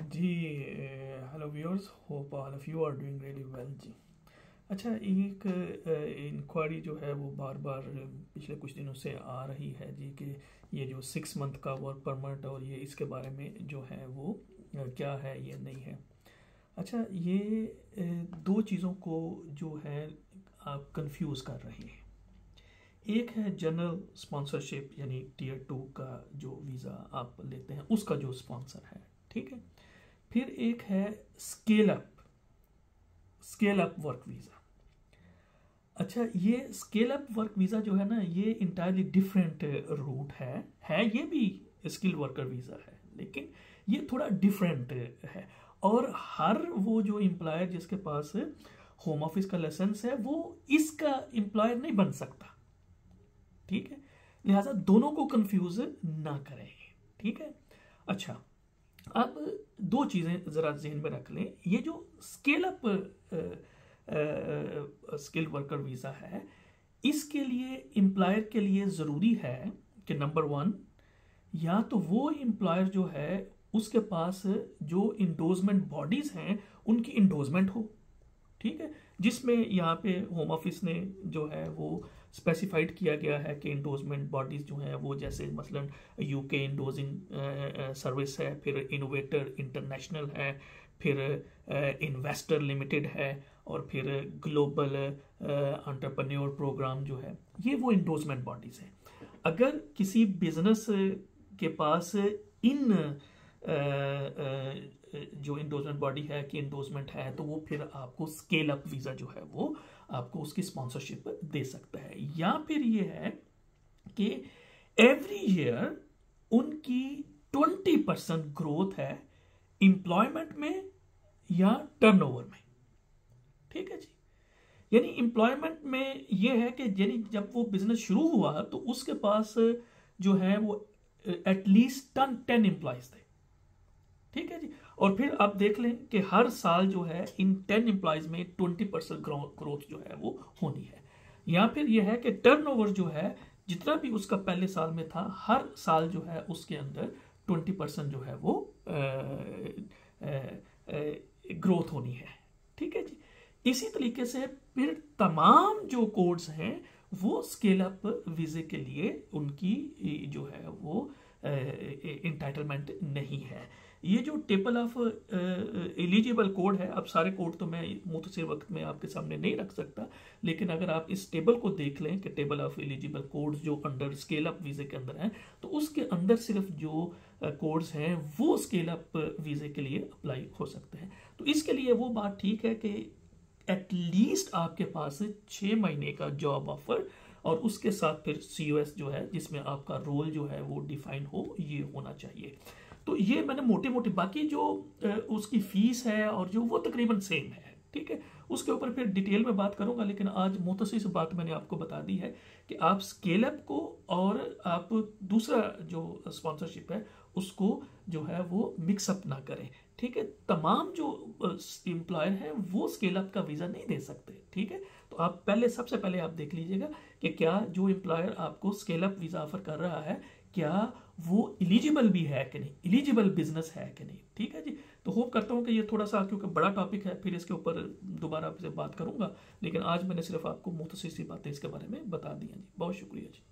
Ji hello viewers, hope all of you are doing really well जी। अच्छा, एक inquiry जो है वो बार बार पिछले कुछ दिनों से आ रही है जी कि ये जो 6 मंथ का वर्क परमिट और ये इसके बारे में जो है वो क्या है, ये नहीं है। अच्छा, ये दो चीज़ों को जो है आप कंफ्यूज कर रहे हैं। एक है जनरल स्पॉन्सरशिप, यानी टीयर 2 का जो वीज़ा आप लेते हैं उसका जो स्पॉन्सर है, ठीक है। फिर एक है स्केल अप वर्क वीज़ा। अच्छा, ये स्केल अप वर्क वीज़ा जो है ना, ये इंटायरली डिफरेंट रूट है ये भी स्किल्ड वर्कर वीज़ा है, लेकिन ये थोड़ा डिफरेंट है। और हर वो जो एम्प्लॉयर जिसके पास होम ऑफिस का लाइसेंस है वो इसका एम्प्लॉयर नहीं बन सकता, ठीक है। लिहाजा दोनों को कंफ्यूज ना करें, ठीक है। अच्छा, अब दो चीज़ें ज़रा जहन में रख लें। ये जो scale up skilled worker visa है, इसके लिए एम्प्लॉयर के लिए ज़रूरी है कि नंबर 1, या तो वो एम्प्लॉयर जो है उसके पास जो इंडोर्समेंट बॉडीज़ हैं उनकी इंडोर्समेंट हो, ठीक है। जिसमें यहाँ पे होम ऑफिस ने जो है वो स्पेसिफाइड किया गया है कि इंडोर्समेंट बॉडीज जो हैं वो जैसे मसलन यूके इंडोर्सिंग सर्विस है, फिर इनोवेटर इंटरनेशनल है, फिर इन्वेस्टर लिमिटेड है, और फिर ग्लोबल एंटरप्रेन्योर प्रोग्राम जो है, ये वो इंडोर्समेंट बॉडीज हैं। अगर किसी बिजनेस के पास इन जो इंडोर्समेंट बॉडी है कि इंडोर्समेंट है, तो वो फिर आपको स्केल अप वीज़ा जो है वो आपको उसकी स्पॉन्सरशिप दे सकता है। या फिर ये है कि एवरी ईयर उनकी 20% ग्रोथ है एम्प्लॉयमेंट में या टर्नओवर में, ठीक है जी। यानी एम्प्लॉयमेंट में ये है कि यानी जब वो बिजनेस शुरू हुआ तो उसके पास जो है वो एटलीस्ट 10 एम्प्लॉयज थे, ठीक है जी। और फिर आप देख लें कि हर साल जो है इन 10 एम्प्लॉयज में 20% ग्रोथ जो है वो होनी है। या फिर यह है कि टर्नओवर जो है जितना भी उसका पहले साल में था, हर साल जो है उसके अंदर 20% जो है वो ग्रोथ होनी है, ठीक है जी। इसी तरीके से फिर तमाम जो कोड्स हैं वो स्केल अप वीजे के लिए उनकी जो है वो इंटाइटलमेंट नहीं है। ये जो टेबल ऑफ एलिजिबल कोड है, अब सारे कोड तो मैं मुख्तसर वक्त में आपके सामने नहीं रख सकता, लेकिन अगर आप इस टेबल को देख लें कि टेबल ऑफ एलिजिबल कोड्स जो अंडर स्केल अप वीजे के अंदर हैं, तो उसके अंदर सिर्फ जो कोड्स हैं वो स्केल अप वीजे के लिए अप्लाई हो सकते हैं। तो इसके लिए वो बात ठीक है कि एटलीस्ट आपके पास 6 महीने का जॉब ऑफर और उसके साथ फिर COS जो है जिसमें आपका रोल जो है वो डिफाइन हो, ये होना चाहिए। तो ये मैंने मोटे मोटे, बाकी जो उसकी फीस है और जो वो तकरीबन सेम है, ठीक है। उसके ऊपर फिर डिटेल में बात करूंगा, लेकिन आज मुख्तसर से बात मैंने आपको बता दी है कि आप स्केल अप को और आप दूसरा जो स्पॉन्सरशिप है उसको जो है वो मिक्सअप ना करें, ठीक है। तमाम जो एम्प्लॉयर हैं वो स्केल अप का वीज़ा नहीं दे सकते, ठीक है। तो आप सबसे पहले आप देख लीजिएगा कि क्या जो एम्प्लॉयर आपको स्केल अप वीज़ा ऑफर कर रहा है क्या वो एलिजिबल भी है कि नहीं, एलिजिबल बिजनेस है कि नहीं, ठीक है जी। तो होप करता हूँ कि ये थोड़ा सा, क्योंकि बड़ा टॉपिक है, फिर इसके ऊपर दोबारा आपसे बात करूंगा, लेकिन आज मैंने सिर्फ आपको मुख्तसर सी बातें इसके बारे में बता दी हैं जी। बहुत शुक्रिया जी।